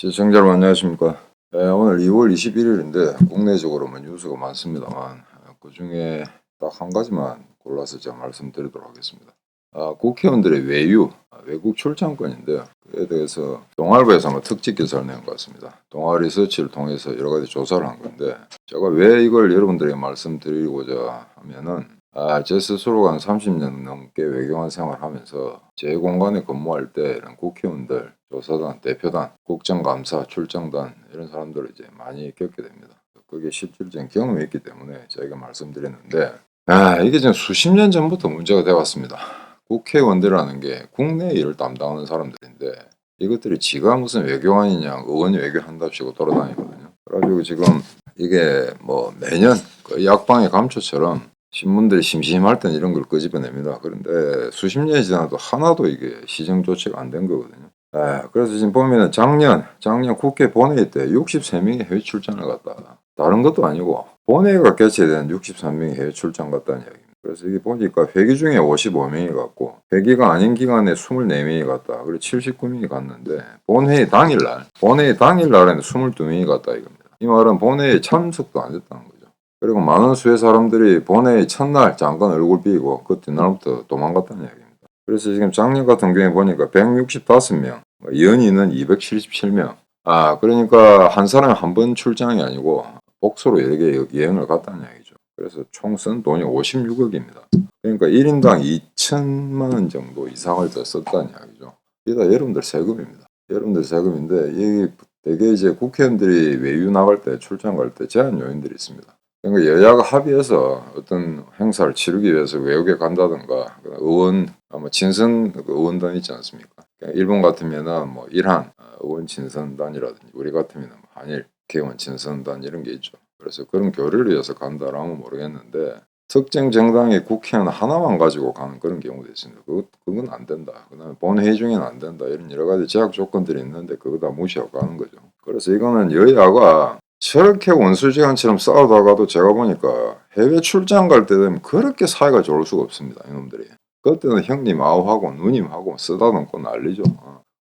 시청자 여러분 안녕하십니까. 오늘 2월 21일인데 국내적으로 뭐 뉴스가 많습니다만 그 중에 딱 한 가지만 골라서 제가 말씀드리도록 하겠습니다. 국회의원들의 외국 출장권인데요. 그에 대해서 동아일보에서 아마 특집 기사를 낸 것 같습니다. 동아 리서치를 통해서 여러 가지 조사를 한 건데 제가 왜 이걸 여러분들에게 말씀드리고자 하면은 제 스스로가 한 30년 넘게 외교관 생활하면서 제 공간에 근무할 때 이런 국회의원들, 조사단, 대표단, 국정감사, 출장단 이런 사람들을 이제 많이 겪게 됩니다. 그게 실질적인 경험이 있기 때문에 저희가 말씀드렸는데 이게 지금 수십 년 전부터 문제가 되어 왔습니다. 국회의원들이라는 게 국내 일을 담당하는 사람들인데 이것들이 지가 무슨 외교관이냐 의원 외교한답시고 돌아다니거든요. 그래가지고 지금 이게 뭐 매년 거의 약방의 감초처럼 신문들이 심심할 땐 이런 걸 끄집어냅니다. 그런데 수십 년이 지나도 하나도 이게 시정 조치가 안 된 거거든요. 그래서 지금 보면은 작년 국회 본회의 때 63명이 해외 출장을 갔다. 다른 것도 아니고 본회의가 개최된 63명이 해외 출장 갔다는 이야기입니다. 그래서 이게 보니까 회기 중에 55명이 갔고 회기가 아닌 기간에 24명이 갔다. 그리고 79명이 갔는데 본회의 당일날에는 22명이 갔다 이겁니다. 이 말은 본회의 참석도 안 됐다는 거죠. 그리고 많은 수의 사람들이 본회의 첫날 잠깐 얼굴 비고 그 뒷날부터 도망갔다는 이야기입니다. 그래서 지금 작년 같은 경우에 보니까 165명, 연인은 277명. 그러니까 한 사람이 한 번 출장이 아니고 복소로 여러 개 여행을 갔다는 이야기죠. 그래서 총 쓴 돈이 56억입니다. 그러니까 1인당 2천만 원 정도 이상을 더 썼다는 이야기죠. 이게 다 여러분들 세금입니다. 여러분들 세금인데 이게 되게 이제 국회의원들이 외유 나갈 때 출장 갈 때 제한 요인들이 있습니다. 그러니까 여야가 합의해서 어떤 행사를 치르기 위해서 외국에 간다든가 의원 친선 의원단 있지 않습니까? 그러니까 일본 같으면은 뭐 일한 의원 친선단이라든지 우리 같으면 한일 국회의원 친선단 이런 게 있죠. 그래서 그런 교류를 위해서 간다라면 모르겠는데 특정 정당의 국회의원 하나만 가지고 가는 그런 경우도 있습니다. 그건 안 된다. 그다음에 본회의 중에는 안 된다. 이런 여러 가지 제약 조건들이 있는데 그거 다 무시하고 가는 거죠. 그래서 이거는 여야가 저렇게 원수지간처럼 싸우다가도 제가 보니까 해외 출장 갈 때 되면 그렇게 사이가 좋을 수가 없습니다. 이놈들이. 그때는 형님 아우하고 누님하고 쓰다듬고 난리죠.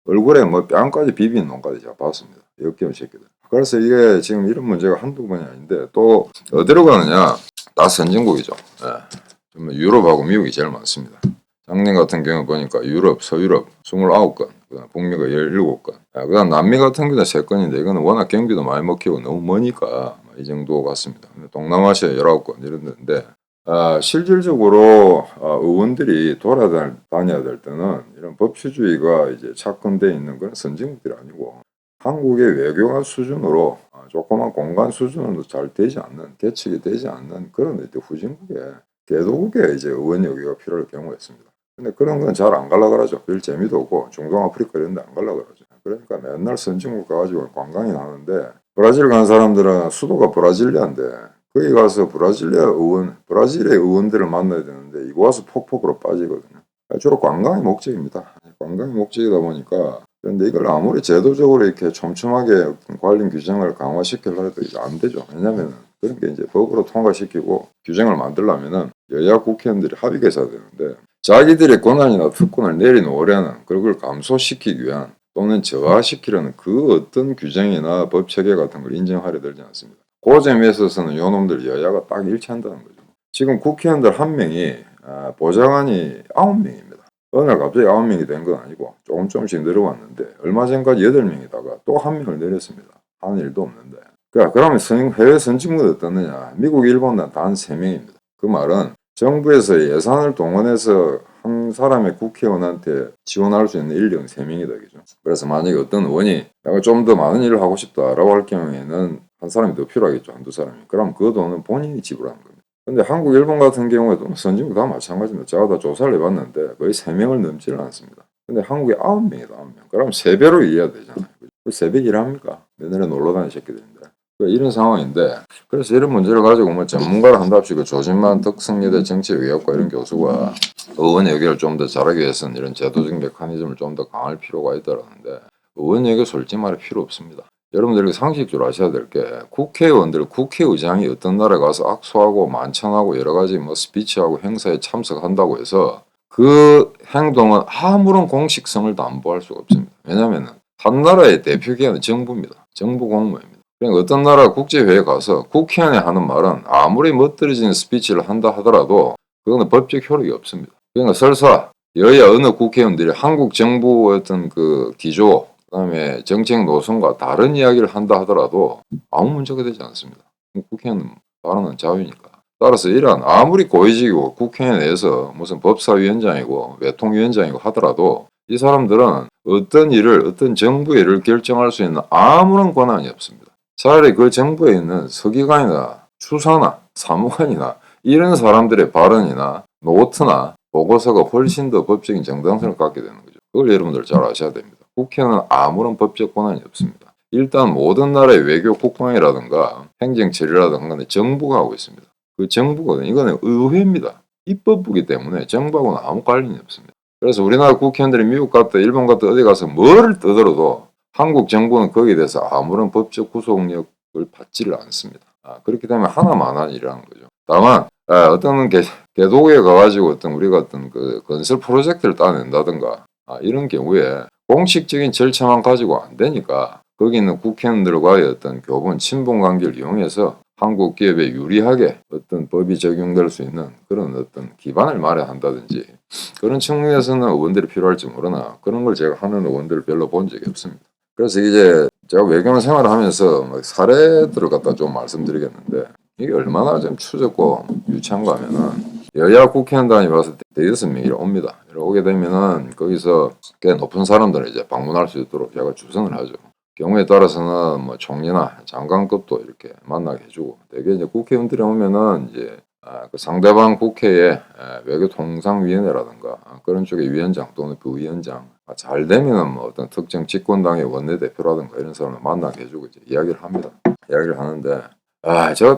얼굴에 뭐 뺨까지 비비는 놈까지 제가 봤습니다. 역겨운 새끼들. 그래서 이게 지금 이런 문제가 한두 번이 아닌데 또 어디로 가느냐. 다 선진국이죠. 정말 유럽하고 미국이 제일 많습니다. 작년 같은 경우 보니까 유럽, 서유럽 29건, 그다음 북미가 17건, 그다음 남미 같은 경우는 3건인데 이거는 워낙 경비도 많이 먹히고 너무 머니까 이 정도 같습니다. 동남아시아 19건 이런데 실질적으로 의원들이 돌아다녀야 될 때는 이런 법치주의가 이제 착근되어 있는 그런 선진국들이 아니고 한국의 외교관 수준으로 조그만 공간 수준으로 잘 되지 않는 개척이 되지 않는 그런 후진국에 개도국에 이제 의원 여기가 필요할 경우였습니다. 근데 그런 건 잘 안 갈라 그러죠. 별 재미도 없고 중동 아프리카 이런 데 안 갈라 그러죠. 그러니까 맨날 선진국 가가지고 관광이 나는데 브라질 간 사람들은 수도가 브라질리아인데 거기 가서 브라질의 의원들을 만나야 되는데 이거 와서 폭폭으로 빠지거든요. 주로 관광이 목적입니다. 관광이 목적이다 보니까 그런데 이걸 아무리 제도적으로 이렇게 촘촘하게 관련 규정을 강화시키려고 해도 이제 안 되죠. 왜냐면은 그런 게 이제 법으로 통과시키고 규정을 만들려면은 여야 국회의원들이 합의가 있어야 되는데 자기들의 권한이나 특권을 내려놓으려는 그걸 감소시키기 위한 또는 저하시키려는 그 어떤 규정이나 법 체계 같은 걸 인정하려 들지 않습니다. 그 점에 있어서는 요놈들 여야가 딱 일치한다는 거죠. 지금 국회의원들 한 명이 보좌관이 9명입니다. 어느 날 갑자기 9명이 된 건 아니고 조금씩 내려왔는데 얼마 전까지 8명이다가 또 1명을 내렸습니다. 하는 일도 없는데. 그러면 해외 선진국은 어떻느냐. 미국, 일본은 단 3명입니다. 그 말은 정부에서 예산을 동원해서 한 사람의 국회의원한테 지원할 수 있는 인력은 3명이다. 그죠? 그래서 만약에 어떤 의원이 내가 좀 더 많은 일을 하고 싶다라고 할 경우에는 한 사람이 더 필요하겠죠. 한두 사람이. 그럼 그 돈은 본인이 지불하는 겁니다. 근데 한국, 일본 같은 경우에도 선진국 다 마찬가지입니다. 제가 다 조사를 해봤는데 거의 3명을 넘지는 않습니다. 근데 한국에 9명이다. 9명. 그럼 3배로 일해야 되잖아요. 그 3배 일합니까? 맨날에 놀러 다니는 새끼들인데. 이런 상황인데 그래서 이런 문제를 가지고 뭐 전문가를 한답시고 조진만 덕성여대 정치외교학과 이런 교수가 의원 외교를 좀 더 잘하기 위해서는 이런 제도적 메커니즘을 좀 더 강할 필요가 있다라는데 의원 외교 솔직히 말해 필요 없습니다. 여러분들이 상식적으로 아셔야 될 게 국회의원들, 국회의장이 어떤 나라에 가서 악수하고 만찬하고 여러 가지 뭐 스피치하고 행사에 참석한다고 해서 그 행동은 아무런 공식성을 담보할 수가 없습니다. 왜냐하면 한 나라의 대표기관은 정부입니다. 정부 공무원입니다. 그러니까 어떤 나라 국제회의에 가서 국회의원이 하는 말은 아무리 멋들어지는 스피치를 한다 하더라도 그거는 법적 효력이 없습니다. 그러니까 설사 여야 어느 국회의원들이 한국 정부의 어떤 그 기조, 그다음에 정책 노선과 다른 이야기를 한다 하더라도 아무 문제가 되지 않습니다. 국회의원은 발언은 자유니까. 따라서 이러한 아무리 고위직이고 국회의원에서 무슨 법사위원장이고 외통위원장이고 하더라도 이 사람들은 어떤 일을 어떤 정부의 일을 결정할 수 있는 아무런 권한이 없습니다. 차라리 그 정부에 있는 서기관이나 추사나 사무관이나 이런 사람들의 발언이나 노트나 보고서가 훨씬 더 법적인 정당성을 갖게 되는 거죠. 그걸 여러분들 잘 아셔야 됩니다. 국회는 아무런 법적 권한이 없습니다. 일단 모든 나라의 외교 국방이라든가 행정 처리라든가 정부가 하고 있습니다. 그 정부거든요. 이거는 의회입니다. 입법부기 때문에 정부하고는 아무 관련이 없습니다. 그래서 우리나라 국회의원들이 미국 갔다 일본 갔다 어디 가서 뭐를 떠들어도 한국 정부는 거기에 대해서 아무런 법적 구속력을 받지를 않습니다. 그렇기 때문에 하나만 한 일이라는 거죠. 다만 어떤 개도국에 가가지고 어떤 우리가 어떤 그 건설 프로젝트를 따낸다든가 이런 경우에 공식적인 절차만 가지고 안 되니까 거기 있는 국회의원들과의 어떤 교분, 친분 관계를 이용해서 한국 기업에 유리하게 어떤 법이 적용될 수 있는 그런 어떤 기반을 마련한다든지 그런 측면에서는 의원들이 필요할지 모르나 그런 걸 제가 하는 의원들을 별로 본 적이 없습니다. 그래서 이제 제가 외교 생활을 하면서 사례들을 갖다 좀 말씀드리겠는데 이게 얼마나 좀 추적고 유치한가 하면은 여야 국회의원단이 와서 대여섯 명이 옵니다. 오게 되면은 거기서 꽤 높은 사람들을 이제 방문할 수 있도록 제가 주선을 하죠. 경우에 따라서는 뭐 총리나 장관급도 이렇게 만나게 해주고 대개 이제 국회의원들이 오면은 이제 그 상대방 국회의 외교통상위원회라든가 그런 쪽의 위원장 또는 부위원장 잘 되면은 뭐 어떤 특정 집권당의 원내대표라든가 이런 사람을 만나게 해주고 이제 이야기를 합니다. 이야기를 하는데 제가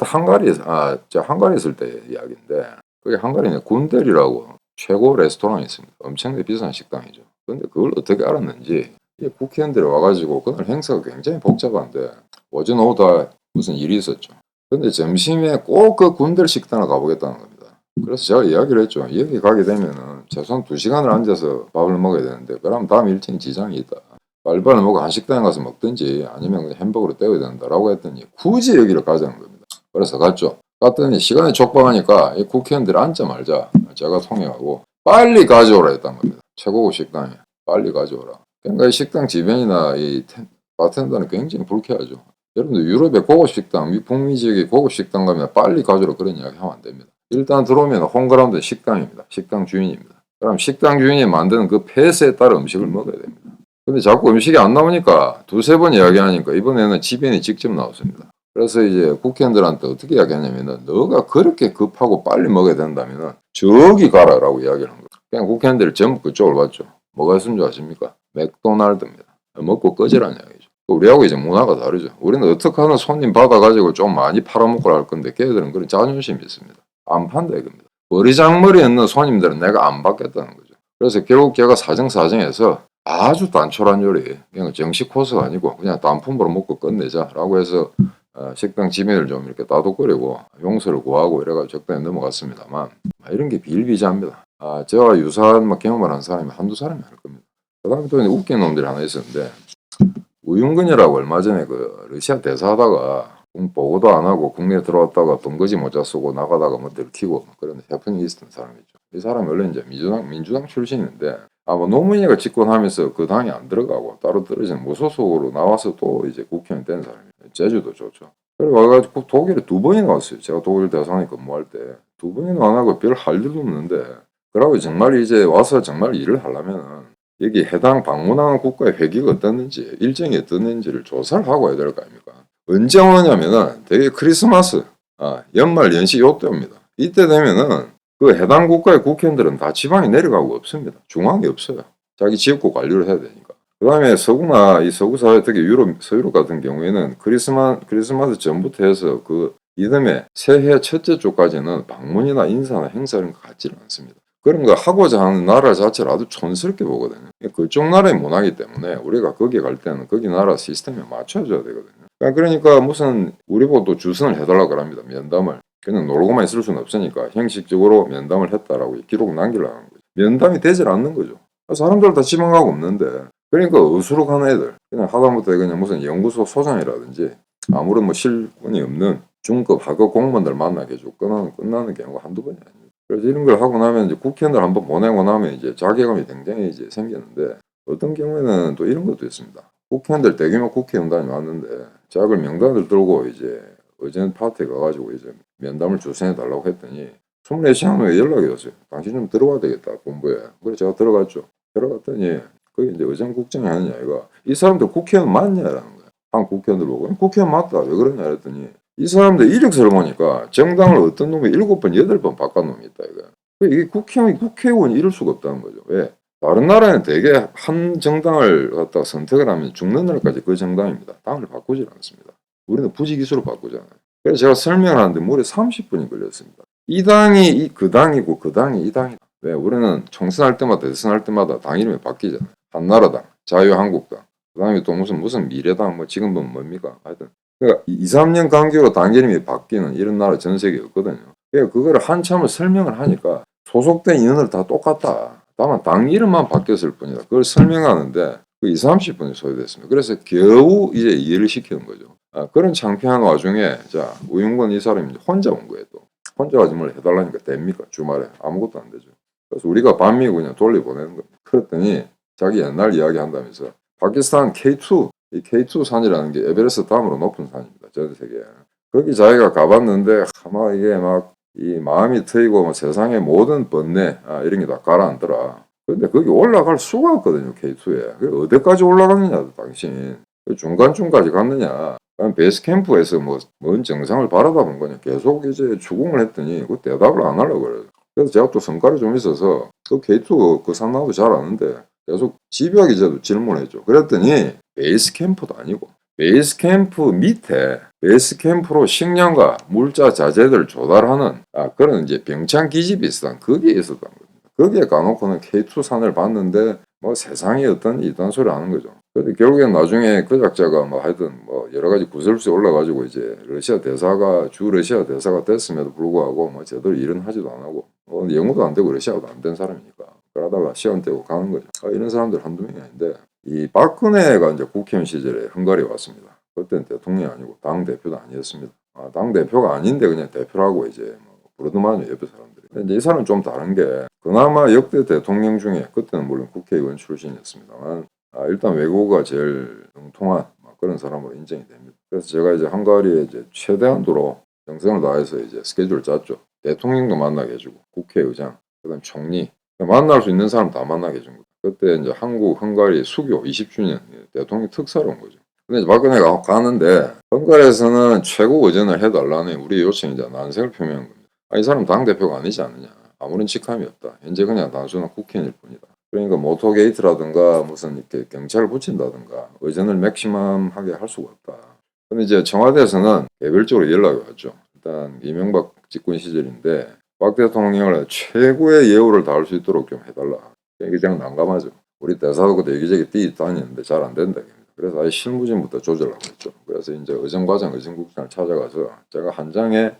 제가 한가리 있을 때 이야기인데 그게 한가리에 군델이라고 최고 레스토랑이 있습니다. 엄청나게 비싼 식당이죠. 근데 그걸 어떻게 알았는지 국회의원들이 와가지고 그날 행사가 굉장히 복잡한데 오전 오후 다 무슨 일이 있었죠. 근데 점심에 꼭 그 군델 식당을 가보겠다는 겁니다. 그래서 제가 이야기를 했죠. 여기 가게 되면은 최소한 2시간을 앉아서 밥을 먹어야 되는데 그럼 다음 일정에 지장이 있다. 빨리빨리 먹고 한식당에 가서 먹든지 아니면 그냥 햄버거로 때워야 된다라고 했더니 굳이 여기를 가자는 겁니다. 그래서 갔죠. 갔더니 시간이 촉박하니까 이 국회의원들이 앉자마자 제가 통역하고 빨리 가져오라 했단 겁니다. 최고급 식당에 빨리 가져오라. 그러니까 이 식당 지배인이나 이 바텐더는 굉장히 불쾌하죠. 여러분들 유럽의 고급 식당, 북미 지역의 고급 식당 가면 빨리 가져오라 그런 이야기 하면 안 됩니다. 일단 들어오면 홈그라운드 식당입니다. 식당 주인입니다. 그럼 식당 주인이 만드는 그 폐쇄에 따라 음식을 먹어야 됩니다. 근데 자꾸 음식이 안 나오니까 두세 번 이야기하니까 이번에는 지배인이 직접 나왔습니다. 그래서 이제 국회의원들한테 어떻게 이야기하냐면은 너가 그렇게 급하고 빨리 먹어야 된다면은 저기 가라라고 이야기를 한 거예요. 그냥 국회의원들이 전부 그쪽을 봤죠. 뭐가 있는 줄 아십니까? 맥도날드입니다. 먹고 꺼지라는 이야기죠. 우리하고 이제 문화가 다르죠. 우리는 어떻게 하면 손님 받아가지고 좀 많이 팔아먹고 할 건데 걔들은 그런 자존심이 있습니다. 안 판다 이겁니다. 버리장머리에 있는 손님들은 내가 안 받겠다는 거죠. 그래서 결국 제가 사정사정해서 아주 단촐한 요리, 그냥 정식 코스가 아니고 그냥 단품으로 먹고 끝내자라고 해서 식당 지배를 좀 이렇게 따독거리고 용서를 구하고 이래가지고 적당히 넘어갔습니다만 이런 게 비일비재합니다. 제가 유사한 경험을 한 사람이 한두 사람이 아닐 겁니다. 그 다음에 또 웃긴 놈들이 하나 있었는데 우윤근이라고 얼마 전에 그 러시아 대사하다가 보고도 안 하고 국내에 들어왔다가 번거지 모자 쓰고 나가다가 뭐 들키고 그런 해프닝이 있었던 사람이죠. 이 사람이 원래 이제 민주당 출신인데 뭐 노무현이가 집권하면서 그 당이 안 들어가고 따로 떨어진 무소속으로 나와서 또 이제 국회의원 된 사람이에요. 제주도 좋죠. 그래 와가지고 독일에 2번이나 왔어요. 제가 독일 대사관에 근무할 때 2번이나 안 하고 별 할 일도 없는데 그러고 정말 이제 와서 정말 일을 하려면은 여기 해당 방문하는 국가의 회기가 어땠는지 일정이 어땠는지를 조사를 하고 해야 될 거 아닙니까? 언제 오냐면은 되게 크리스마스, 연말 연시 요때 옵니다. 이때 되면은 그 해당 국가의 국회의원들은 다 지방에 내려가고 없습니다. 중앙에 없어요. 자기 지역구 관리를 해야 되니까. 그 다음에 서구나 이 서구 사회 특히 서유럽 같은 경우에는 크리스마스 전부터 해서 그 이듬해 새해 첫째 주까지는 방문이나 인사나 행사 이런 거 갖지는 않습니다. 그런 거 하고자 하는 나라 자체를 아주 촌스럽게 보거든요. 그쪽 나라의 문화이기 때문에 우리가 거기 갈 때는 거기 나라 시스템에 맞춰줘야 되거든요. 그러니까 무슨 우리 보고 주선을 해달라고 합니다. 면담을. 그냥 놀고만 있을 수는 없으니까 형식적으로 면담을 했다라고 기록 남기려고 하는 거죠. 면담이 되질 않는 거죠. 사람들 다 지방 가고 없는데 그러니까 어수룩한 애들, 그냥 하다못해 그냥 무슨 연구소 소장이라든지 아무런 뭐 실권이 없는 중급 하급 공무원들 만나게 해주고 끝나는 경우가 한두 번이 아닙니다. 그래서 이런 걸 하고 나면 이제 국회의원을 한번 보내고 나면 이제 자괴감이 굉장히 이제 생기는데, 어떤 경우에는 또 이런 것도 있습니다. 국회의원들 대규모 국회의원단이 왔는데 작을 명단을 들고 이제 의전 파트에 가가지고 이제 면담을 주선해 달라고 했더니 24시간 후에 연락이 왔어요. 당신 좀 들어와야 되겠다, 본부에. 그래서 제가 들어갔죠. 들어갔더니 그게 이제 의전국장이 하는 이야기가, 이 사람들 국회의원 맞냐라는 거야. 한 국회의원들 보고 국회의원 맞다, 왜 그러냐 그랬더니 이 사람들 이력서를 보니까 정당을 어떤 놈이 7번 8번 바꾼 놈이 있다 이거야. 이게 국회의원이 이럴 수가 없다는 거죠. 왜? 다른 나라는 대개 한 정당을 갖다가 선택을 하면 죽는 날까지 그 정당입니다. 당을 바꾸질 않습니다. 우리는 부지기수로 바꾸잖아요. 그래서 제가 설명을 하는데 무려 30분이 걸렸습니다. 이 당이 그 당이고 그 당이 이 당이다. 왜? 우리는 총선할 때마다 대선할 때마다 당 이름이 바뀌잖아요. 한나라당, 자유한국당, 그 다음에 또 무슨 미래당, 뭐 지금은 뭡니까? 하여튼. 그러니까 2, 3년 간격으로 당 이름이 바뀌는 이런 나라 전 세계에 없거든요. 그러니까 그거를 한참을 설명을 하니까 소속된 인원들 다 똑같다. 다만 당 이름만 바뀌었을 뿐이다. 그걸 설명하는데 그 2, 30분이 소요됐습니다. 그래서 겨우 이제 이해를 시키는 거죠. 그런 창피한 와중에 자 우영건 이 사람이 혼자 온 거예요. 또 혼자 가지 뭘 해달라니까 됩니까? 주말에 아무것도 안 되죠. 그래서 우리가 반미고 그냥 돌려보내는 겁니다. 그랬더니 자기 옛날 이야기 한다면서 파키스탄 K2, 이 K2 산이라는 게 에베레스트 다음으로 높은 산입니다. 전 세계에. 거기 자기가 가봤는데 아마 이게 막 이 마음이 트이고 뭐 세상의 모든 번뇌 이런 게 다 가라앉더라. 근데 거기 올라갈 수가 없거든요. K2에. 어디까지 올라가느냐 당신. 중간쯤까지 갔느냐. 베이스 캠프에서 뭔 정상을 바라다 본 거냐. 계속 이제 추궁을 했더니 그 대답을 안 하려고 그래요. 그래서 제가 또 성과를 좀 있어서 그 K2 그 산 나도 잘 아는데 계속 집요하게 저도 질문했죠. 그랬더니 베이스 캠프도 아니고 베이스 캠프 밑에 베이스 캠프로 식량과 물자 자재들 조달하는 그런 이제 병창 기지 비슷한 그게 있었던 겁니다. 거기에 가놓고는 K2 산을 봤는데 뭐 세상에 어떤 이딴 소리 하는 거죠. 근데 결국엔 나중에 그 작자가 뭐 하여튼 뭐 여러 가지 구설수에 올라가지고 이제 주 러시아 대사가 됐음에도 불구하고 뭐 제대로 일은 하지도 안 하고 영어도 안 되고 러시아도 안 된 사람이니까 그러다가 시험 떼고 가는 거죠. 이런 사람들 한두 명이 아닌데 이 박근혜가 이제 국회의원 시절에 헝가리에 왔습니다. 그때는 대통령이 아니고 당 대표도 아니었습니다. 당 대표가 아닌데 그냥 대표라고 이제 뭐 부르더만요 옆에 사람들이. 근데 이제 이 사람은 좀 다른 게 그나마 역대 대통령 중에 그때는 물론 국회의원 출신이었습니다만 일단 외국어가 제일 통통한 그런 사람으로 인정이 됩니다. 그래서 제가 이제 헝가리에 이제 최대한도로 정성을 다해서 이제 스케줄을 짰죠. 대통령도 만나게 해주고 국회의장, 그다음 총리 만날 수 있는 사람 다 만나게 해준 거예요. 그때 이제 한국 헝가리 수교 20주년 대통령 특사로 온 거죠. 근데 이제 박근혜가 가는데 헝가리에서는 최고 의전을 해달라는 우리 요청이 이제 난색을 표명한 겁니다. 이 사람 당대표가 아니지 않느냐. 아무런 직함이 없다. 현재 그냥 단순한 국회의원일 뿐이다. 그러니까 모토게이트라든가 무슨 이렇게 경찰을 붙인다든가 의전을 맥시멈하게 할 수가 없다. 근데 이제 청와대에서는 개별적으로 연락이 왔죠. 일단 이명박 집권 시절인데 박 대통령을 최고의 예우를 다할 수 있도록 좀 해달라. 이게 그냥 난감하죠. 우리 대사도 그때 여기저기 뛰다니는데 잘 안 된다. 그래서 아예 실무진부터 조절하고 있죠. 그래서 이제 의전과장, 의전국장을 찾아가서 제가 한 장의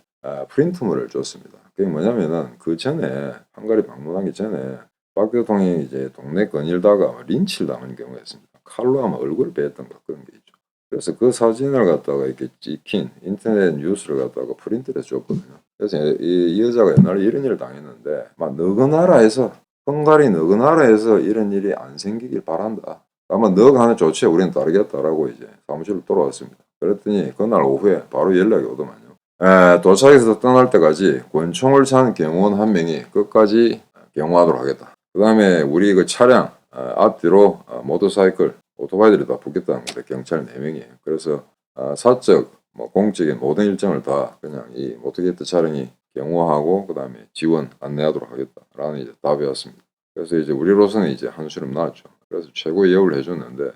프린트물을 줬습니다. 그게 뭐냐면은 그 전에 헝가리 방문하기 전에 박 대통령이 이제 동네 거닐다가 린치를 당하는 경우가 있습니다. 칼로 아마 얼굴을 베었던 것 그런 게 있죠. 그래서 그 사진을 갖다가 이렇게 찍힌 인터넷 뉴스를 갖다가 프린트를 해서 줬거든요. 그래서 이 여자가 옛날에 이런 일을 당했는데 막 너그 나라에서 헝가리 너그 나라에서 이런 일이 안 생기길 바란다. 아마 너가 하는 조치에 우리는 따르겠다라고 이제 사무실로 돌아왔습니다. 그랬더니 그날 오후에 바로 연락이 오더만요. 도착해서 떠날 때까지 권총을 찬 경호원 한 명이 끝까지 경호하도록 하겠다. 그 다음에 우리 그 차량 앞뒤로 모터사이클, 오토바이들이 다 붙겠다는 거예요. 경찰 4명이. 그래서 사적, 공적인 모든 일정을 다 그냥 이 모터게이트 차량이 경호하고 그 다음에 지원 안내하도록 하겠다라는 이제 답이 왔습니다. 그래서 이제 우리로서는 이제 한수름 나왔죠. 그래서 최고의 예우를 해줬는데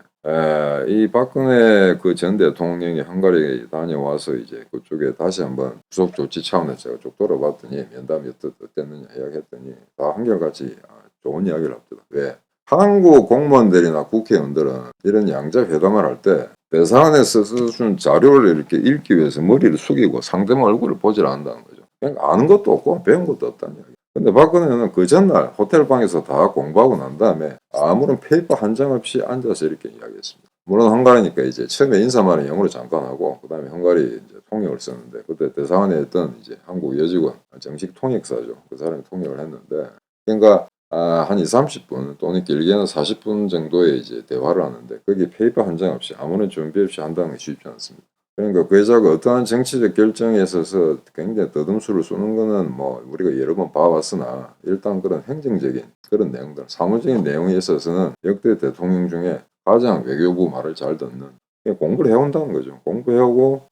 이 박근혜 그 전 대통령이 헝가리에 다녀와서 이제 그쪽에 다시 한번 구속 조치 차원에서 제가 쭉 돌아봤더니 면담이 어땠느냐 이야기했더니 다 한결같이 좋은 이야기를 합니다. 왜? 한국 공무원들이나 국회의원들은 이런 양자 회담을 할 때 대사관에서 써준 자료를 이렇게 읽기 위해서 머리를 숙이고 상대방 얼굴을 보질 않는다는 거죠. 그러니까 아는 것도 없고 배운 것도 없다는 이야기. 근데 박근혜는 그 전날 호텔 방에서 다 공부하고 난 다음에 아무런 페이퍼 한 장 없이 앉아서 이렇게 이야기했습니다. 물론 헝가리니까 이제 처음에 인사말은 영어로 잠깐 하고 그다음에 헝가리 이제 통역을 썼는데 그때 대사관에 있던 이제 한국 여직원 정식 통역사죠. 그 사람이 통역을 했는데 그러니까 한 2, 30분 또는 길게는 40분 정도의 이제 대화를 하는데 거기 페이퍼 한 장 없이 아무런 준비 없이 한다는 게 쉽지 않습니다. 그러니까 그 여자가 어떠한 정치적 결정에 있어서 굉장히 더듬수를 쏘는 거는 뭐 우리가 여러 번 봐왔으나 일단 그런 행정적인 그런 내용들, 사무적인 내용에 있어서는 역대 대통령 중에 가장 외교부 말을 잘 듣는 공부를 해온다는 거죠. 공부해오고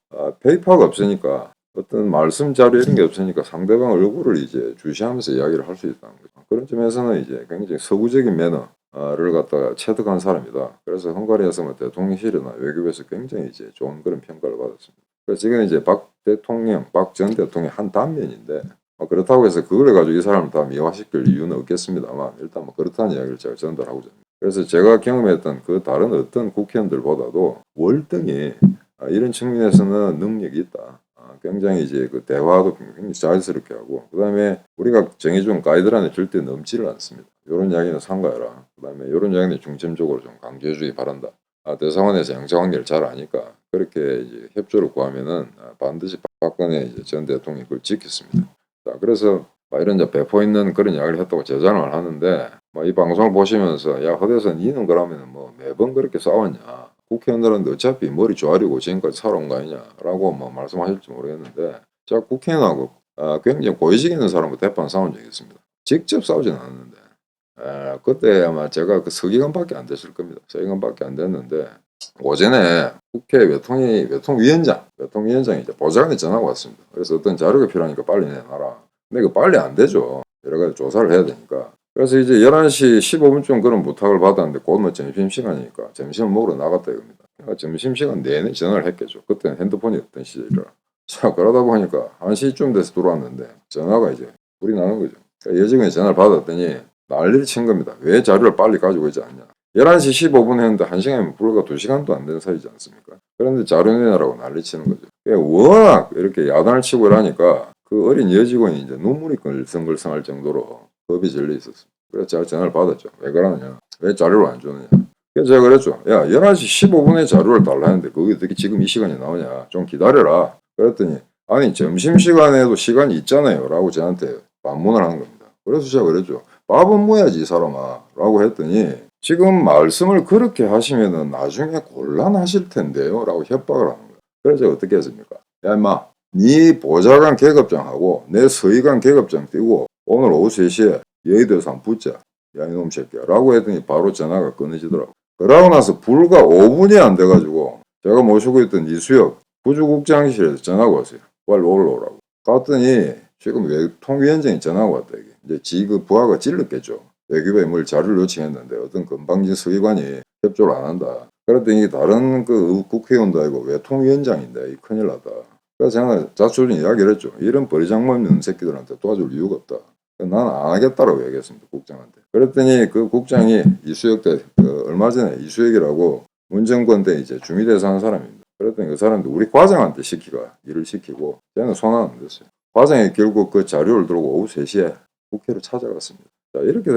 페이퍼가 없으니까 어떤 말씀 자료 이런 게 없으니까 상대방 얼굴을 이제 주시하면서 이야기를 할 수 있다는 거죠. 그런 점에서는 이제 굉장히 서구적인 매너를 갖다가 체득한 사람이다. 그래서 헝가리에서 뭐 대통령실이나 외교부에서 굉장히 이제 좋은 그런 평가를 받았습니다. 그래서 지금 이제 박 전 대통령 한 단면인데 그렇다고 해서 그걸 가지고 이 사람을 다 미화시킬 이유는 없겠습니다만 일단 뭐 그렇다는 이야기를 제가 전달하고자 합니다. 그래서 제가 경험했던 그 다른 어떤 국회의원들보다도 월등히 이런 측면에서는 능력이 있다. 굉장히 이제 그 대화도 굉장히 자연스럽게 하고 그다음에 우리가 정해준 가이드라인에 절대 넘지를 않습니다. 이런 이야기는 삼가해라. 그다음에 이런 이야기는 중점적으로 좀 강조해주기 바란다. 대사관에서 양자관계를 잘 아니까 그렇게 이제 협조를 구하면은 반드시 박근혜 이제 전 대통령이 그걸 지켰습니다. 자, 그래서 이런 이제 배포 있는 그런 이야기를 했다고 제장을 하는데 이 방송을 보시면서 야 허대선 니는 그러면 뭐 매번 그렇게 싸웠냐? 국회의원들은 어차피 머리 조아리고 지금까지 살아온 거 아니냐라고 뭐 말씀하실지 모르겠는데 제가 국회의원하고 굉장히 고위직 있는 사람과 대판 싸운 적이 있습니다. 직접 싸우진 않았는데 그때 아마 제가 그 서기관밖에 안 됐을 겁니다. 서기관밖에 안 됐는데 오전에 국회 외통위원장이 이제 보좌관에 전화가 왔습니다. 그래서 어떤 자료가 필요하니까 빨리 내놔라. 근데 이거 빨리 안 되죠. 여러 가지 조사를 해야 되니까. 그래서 이제 11시 15분쯤 그런 부탁을 받았는데 곧 뭐 점심시간이니까 점심을 먹으러 나갔다 이겁니다. 그러니까 점심시간 내내 전화를 했겠죠. 그때는 핸드폰이 없던 시절이라. 자, 그러다 보니까 1시쯤 돼서 들어왔는데 전화가 이제 불이 나는 거죠. 그러니까 여직원이 전화를 받았더니 난리를 친 겁니다. 왜 자료를 빨리 가지고 오지 않냐. 11시 15분 했는데 1시간이면 불과 2시간도 안 된 사이지 않습니까? 그런데 자료 내라고 난리 치는 거죠. 워낙 이렇게 야단을 치고 이러니까 그 어린 여직원이 이제 눈물이 글썽글썽할 정도로 겁이 질려 있었어요. 그래서 제가 전화를 받았죠. 왜 그러느냐? 왜 자료를 안 주느냐? 그래서 제가 그랬죠. 야, 11시 15분에 자료를 달라 했는데 그게 어떻게 지금 이 시간이 나오냐? 좀 기다려라. 그랬더니 아니 점심시간에도 시간이 있잖아요. 라고 저한테 반문을 하는 겁니다. 그래서 제가 그랬죠. 밥은 먹어야지 이 사람아. 라고 했더니 지금 말씀을 그렇게 하시면은 나중에 곤란하실 텐데요. 라고 협박을 하는 거예요. 그래서 제가 어떻게 했습니까? 야 임마 네 보좌관 계급장하고 내 서의관 계급장 띄고 오늘 오후 3시에 여의도에서 한번 붙자. 야 이놈 새끼야. 라고 했더니 바로 전화가 끊어지더라고. 그러고 나서 불과 5분이 안 돼가지고 제가 모시고 있던 이수혁 부주국장실에서 전화가 왔어요. 빨리 올라오라고. 갔더니 지금 외통위원장이 전화가 왔다 이게. 이제 지그 부하가 찔렀겠죠. 외교부에 뭘 자료를 요청했는데 어떤 건방진 서기관이 협조를 안 한다. 그랬더니 다른 그 국회의원도 아니고 외통위원장인데 이 큰일 났다. 그래서 제가 자초진 이야기를 했죠. 이런 버리장모 없는 새끼들한테 도와줄 이유가 없다. 나는 안 하겠다라고 얘기했습니다. 국장한테. 그랬더니 그 국장이 이수혁 때 얼마 전에 이수혁이라고 문정권 때 이제 주미대사 하는 사람입니다. 그랬더니 그 사람도 우리 과장한테 일을 시키고 저는 손 안 댔어요. 과장이 결국 그 자료를 들고 오후 3시에 국회를 찾아갔습니다. 자, 이렇게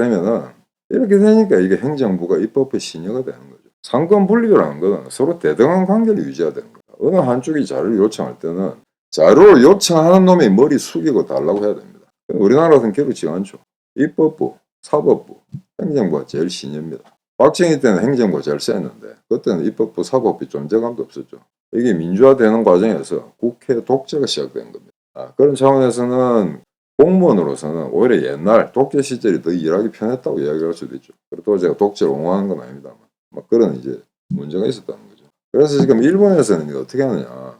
되니까 이게 행정부가 입법의 신여가 되는 거죠. 상권 분립이라는 것은 서로 대등한 관계를 유지해야 되는 거예요. 어느 한쪽이 자료를 요청할 때는 자료를 요청하는 놈이 머리 숙이고 달라고 해야 됩니다. 우리나라 같은 그렇지 않죠. 입법부, 사법부, 행정부가 제일 신여입니다. 박정희 때는 행정부가 제일 셌는데 그때는 입법부, 사법부 존재감도 없었죠. 이게 민주화되는 과정에서 국회 독재가 시작된 겁니다. 그런 차원에서는 공무원으로서는 오히려 옛날 독재 시절이 더 일하기 편했다고 이야기할 수도 있죠. 그렇다고 제가 독재를 옹호하는 건 아닙니다만 그런 이제 문제가 있었다는 거죠. 그래서 지금 일본에서는 어떻게 하느냐.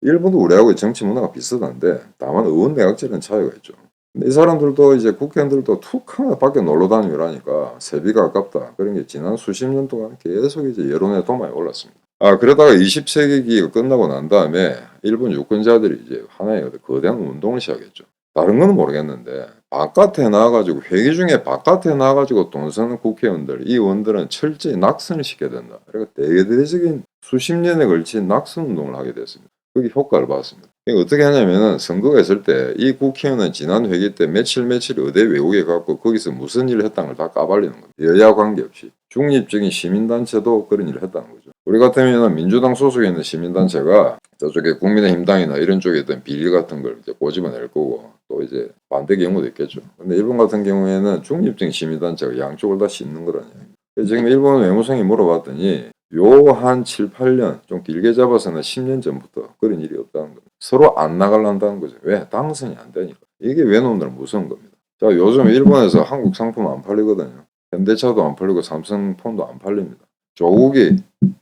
일본도 우리하고 정치 문화가 비슷한데 다만 의원 내각제는 차이가 있죠. 근데 이 사람들도 이제 국회의원들도 툭 하나 밖에 놀러 다니고 하니까 세비가 아깝다. 그런 게 지난 수십 년 동안 계속 이제 여론의 도마에 올랐습니다. 그러다가 20세기가 끝나고 난 다음에 일본 유권자들이 이제 하나의 거대한 운동을 시작했죠. 다른 건 모르겠는데 바깥에 나와가지고 회기 중에 바깥에 나와가지고 돈 쓰는 국회의원들 이 의원들은 철저히 낙선을 시켜야 된다. 그러니까 대대적인 수십 년에 걸친 낙선 운동을 하게 됐습니다. 그게 효과를 봤습니다. 어떻게 하냐면은 선거가 있을 때 이 국회의원은 지난 회기 때 며칠 의대 외국에 가고 거기서 무슨 일을 했다는 걸 다 까발리는 겁니다. 여야 관계없이. 중립적인 시민단체도 그런 일을 했다는 거죠. 우리 같으면 민주당 소속에 있는 시민단체가 저쪽에 국민의힘당이나 이런 쪽에 있던 비리 같은 걸 이제 꼬집어낼 거고 또 이제 반대 경우도 있겠죠. 근데 일본 같은 경우에는 중립적인 시민단체가 양쪽을 다 싣는 거라는 얘기예요. 지금 일본 외무성이 물어봤더니 요 한 7, 8년 좀 길게 잡아서는 10년 전부터 그런 일이 없다는 겁니다. 서로 안 나가려는 거죠. 왜? 당선이 안 되니까. 이게 외놈들 무서운 겁니다. 자, 요즘 일본에서 한국 상품 안 팔리거든요. 현대차도 안 팔리고 삼성폰도 안 팔립니다. 조국이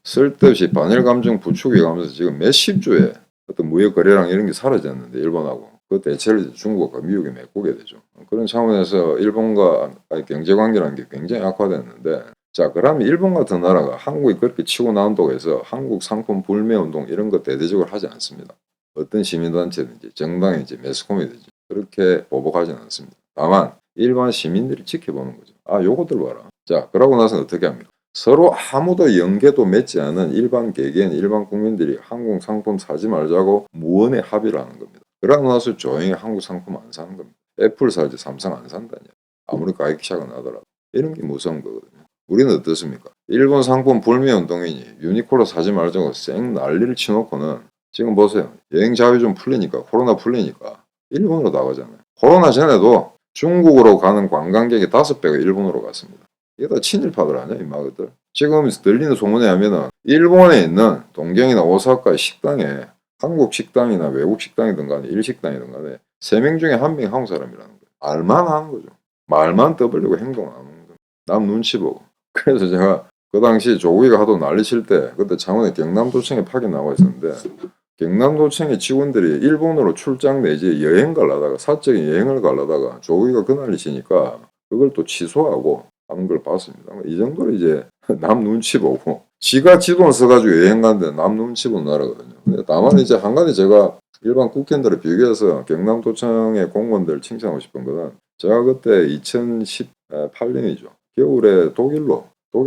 쓸데없이 반일 감정 부추겨 가면서 지금 몇십 조의 어떤 무역 거래량 이런 게 사라졌는데 일본하고 그 대체를 중국과 미국이 메꾸게 되죠. 그런 차원에서 일본과 경제 관계라는 게 굉장히 악화됐는데 자, 그러면 일본 같은 나라가 한국이 그렇게 치고 나온다고 해서 한국 상품 불매 운동 이런 거 대대적으로 하지 않습니다. 어떤 시민단체든지 정당이든지 매스컴이든지 그렇게 보복하지는 않습니다. 다만 일반 시민들이 지켜보는 거죠. 아, 요것들 봐라. 자, 그러고 나서는 어떻게 합니까? 서로 아무도 연계도 맺지 않은 일반 개개인, 일반 국민들이 한국 상품 사지 말자고 무언의 합의를 하는 겁니다. 그러고 나서 조용히 한국 상품 안 사는 겁니다. 애플 사지 삼성 안 산다냐. 아무리 가격 차가 나더라도. 이런 게 무서운 거거든요. 우리는 어떻습니까? 일본 상품 불매 운동이니 유니클로 사지 말자고 쌩 난리를 치놓고는 지금 보세요. 여행 자유 좀 풀리니까 코로나 풀리니까 일본으로 나가잖아요. 코로나 전에도 중국으로 가는 관광객이 5배가 일본으로 갔습니다. 이게 다 친일파들 아니야 이 마그들. 지금 들리는 소문에 하면은 일본에 있는 동경이나 오사카 식당에 한국 식당이나 외국 식당이든 간에 일식당이든 간에 3명 중에 1명이 한국 사람이라는 거예요. 말만 하는 거죠. 말만 떠벌리고 행동 안 하는 거예요. 남 눈치 보고. 그래서 제가 그 당시 조국이가 하도 난리칠 때 그때 창원에 경남도청에 파견 나와 있었는데 경남도청의 직원들이 일본으로 출장 내지 여행 가려다가 사적인 여행을 가려다가 조국이가 그 난리치니까 그걸 또 취소하고 하는 걸 봤습니다. 이 정도로 이제 남 눈치 보고 지가 지돈 써가지고 여행 가는데 남 눈치 보는 나라거든요. 근데 다만 이제 한 가지 제가 일반 국회의원들을 비교해서 경남도청의 공무원들 칭찬하고 싶은 거는 제가 그때 2018년이죠. 겨울에 독일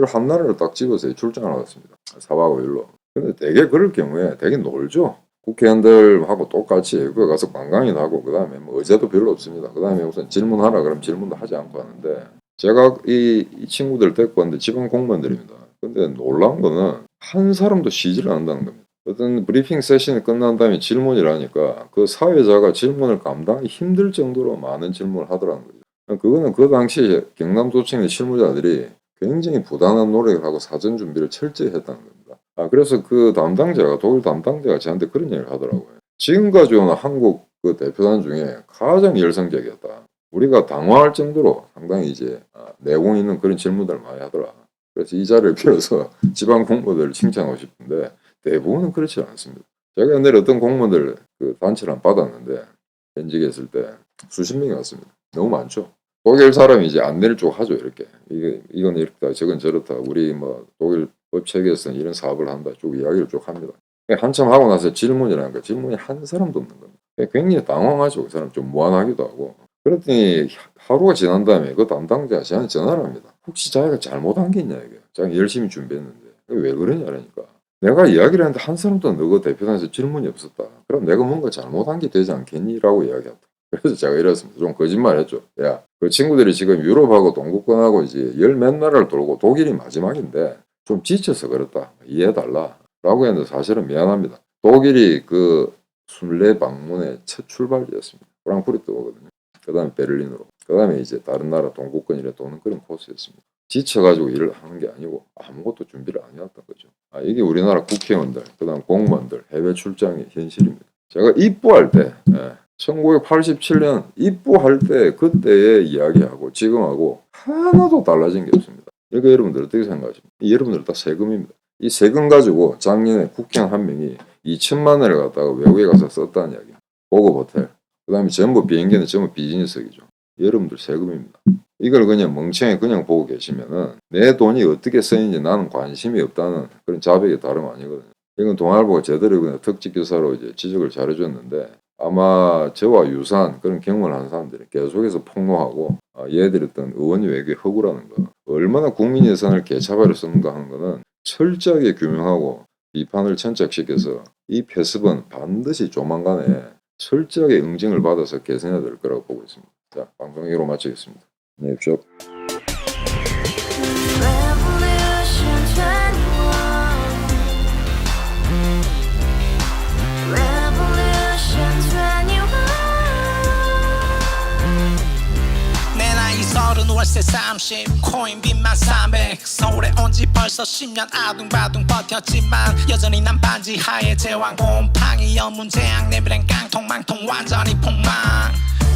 한 나라를 딱 집어서 출장을 나갔습니다. 4박 5일로. 근데 되게 그럴 경우에 되게 놀죠. 국회의원들하고 똑같이 그 가서 관광이나 하고 그 다음에 뭐 의제도 별로 없습니다. 그 다음에 우선 질문하라 그러면 질문도 하지 않고 하는데 제가 이 친구들 데리고 왔는데 지방 공무원들입니다. 근데 놀라운 거는 한 사람도 쉬지를 않는다는 겁니다. 어떤 브리핑 세션이 끝난 다음에 질문을 하니까 그 사회자가 질문을 감당하기 힘들 정도로 많은 질문을 하더라는 거죠. 그거는 그 당시 경남도청의 실무자들이 굉장히 부단한 노력을 하고 사전 준비를 철저히 했다는 겁니다. 그래서 그 담당자가 독일 담당자가 저한테 그런 얘기를 하더라고요. 지금까지 오는 한국 그 대표단 중에 가장 열성적이었다. 우리가 당황할 정도로 상당히 이제 내공 있는 그런 질문들을 많이 하더라. 그래서 이 자리를 빌어서 지방 공무원들을 칭찬하고 싶은데 대부분은 그렇지 않습니다. 제가 옛날에 어떤 공무원들 그 단체를 받았는데 현직에 있을 때 수십 명이 왔습니다. 너무 많죠. 독일 사람이 이제 안내를 쭉 하죠, 이렇게. 이건 이렇다, 저건 저렇다. 우리 뭐 독일 법 체계에서는 이런 사업을 한다. 쭉 이야기를 쭉 합니다. 한참 하고 나서 질문이라는 거, 질문이 한 사람도 없는 겁니다. 굉장히 당황하죠. 그 사람 좀 무안하기도 하고. 그랬더니 하루가 지난 다음에 그 담당자가 저한테 전화를 합니다. 혹시 자기가 잘못한 게 있냐, 이게. 자기가 열심히 준비했는데. 왜 그러냐라니까. 내가 이야기를 했는데 한 사람도 너가 대표단에서 질문이 없었다. 그럼 내가 뭔가 잘못한 게 되지 않겠니라고 이야기했다. 그래서 제가 이랬습니다. 좀 거짓말했죠. 야, 그 친구들이 지금 유럽하고 동구권하고 이제 열 몇 나라를 돌고 독일이 마지막인데 좀 지쳐서 그렇다. 이해해달라. 라고 했는데 사실은 미안합니다. 독일이 그 순례 방문의 첫 출발지였습니다. 프랑크푸르트 오거든요. 그 다음에 베를린으로. 그 다음에 이제 다른 나라 동구권이라 도는 그런 코스였습니다. 지쳐가지고 일을 하는 게 아니고 아무것도 준비를 안 해왔던 거죠. 이게 우리나라 국회의원들, 그 다음 공무원들 해외 출장의 현실입니다. 제가 입부할 때 1987년 입부할 때 그때의 이야기하고 지금하고 하나도 달라진 게 없습니다. 이거 여러분들 어떻게 생각하십니까? 여러분들 다 세금입니다. 이 세금 가지고 작년에 국회의원 한 명이 2천만 원을 갖다가 외국에 가서 썼다는 이야기. 고급 호텔. 그 다음에 전부 비행기는 전부 비즈니스이죠. 여러분들 세금입니다. 이걸 그냥 멍청이 그냥 보고 계시면은 내 돈이 어떻게 쓰이는지 나는 관심이 없다는 그런 자백이 다름 아니거든요. 이건 동아일보가 제대로 그냥 특집 기사로 이제 지적을 잘해줬는데 아마 저와 유사한 그런 경험을 하는 사람들이 계속해서 폭로하고 얘들이 어떤 의원 외교의 허구라는 거 얼마나 국민 예산을 개차별로 쓰는가 하는 거는 철저하게 규명하고 비판을 천착시켜서 이 폐습은 반드시 조만간에 철저하게 응징을 받아서 개선해야 될 거라고 보고 있습니다. 자, 방송 이로 마치겠습니다. 네, 쭉. 서른 월세 30 코인빚만 300 서울에 온지 벌써 10년 아둥바둥 버텼지만 여전히 난 반지 하에 제왕 곰팡이 연문제약 내비랑 깡통망통 완전히 폭망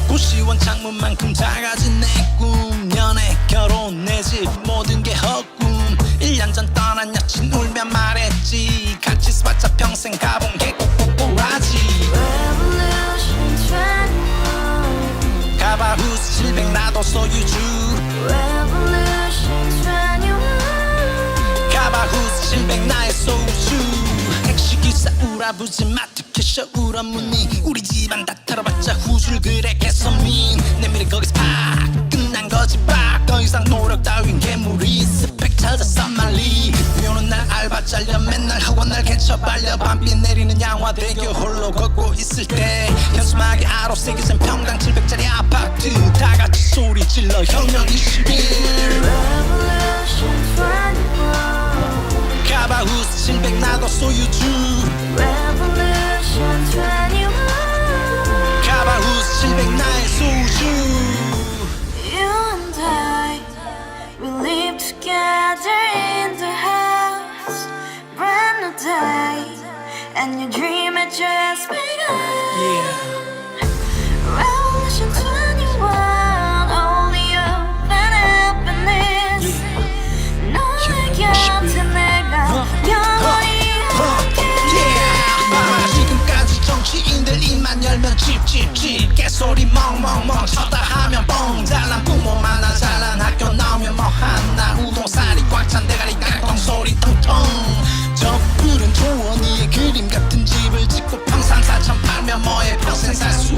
고시원 창문만큼 작아진 내 꿈 연애 결혼 내 집 모든 게 헛꿈 1년 전 떠난 여친 울며 말했지 같이 살자 평생 가본 게 꼬꼬꼬라지 가바후스 700 나도 소유주 가바후스 700 나의 소유주 택시기사 우라부지 마트 캐셔 울어무니 우리 집안 다 털어봤자 후줄 그래 개선민 내 미래 거기서 팍 끝난 거지 팍더 이상 노력 따윈 괴물이 스펙 찾아서 말리 비오는 날 알바 잘려 맨날 학원 날 개쳐 발려 밤비 내리는 양화대교 홀로 걷고 있을 때 현수막에 아로 새겨진 평당 700짜리 아파트 다같이 소리 질러 혁명 21 가바후스 700 나도 소유주 가바후스 700 나의 소유주 live together in the house, brand new day, and your dream had just begun. Revolution 21, only open happiness. 너의 곁에 내가 영원히 함께. 지금까지 정치인들 입만 열면 찝찝찝 개소리 멍멍멍 쳤다 하면 뻥 잘난 부모 만나 잘난 학교 나오면 뭐하나 우동살이 꽉 찬 대가리 깡통 소리 텅텅 저 푸른 초원위에 그림 같은 집을 짓고 평상 4천 팔면 뭐해 평생 살 수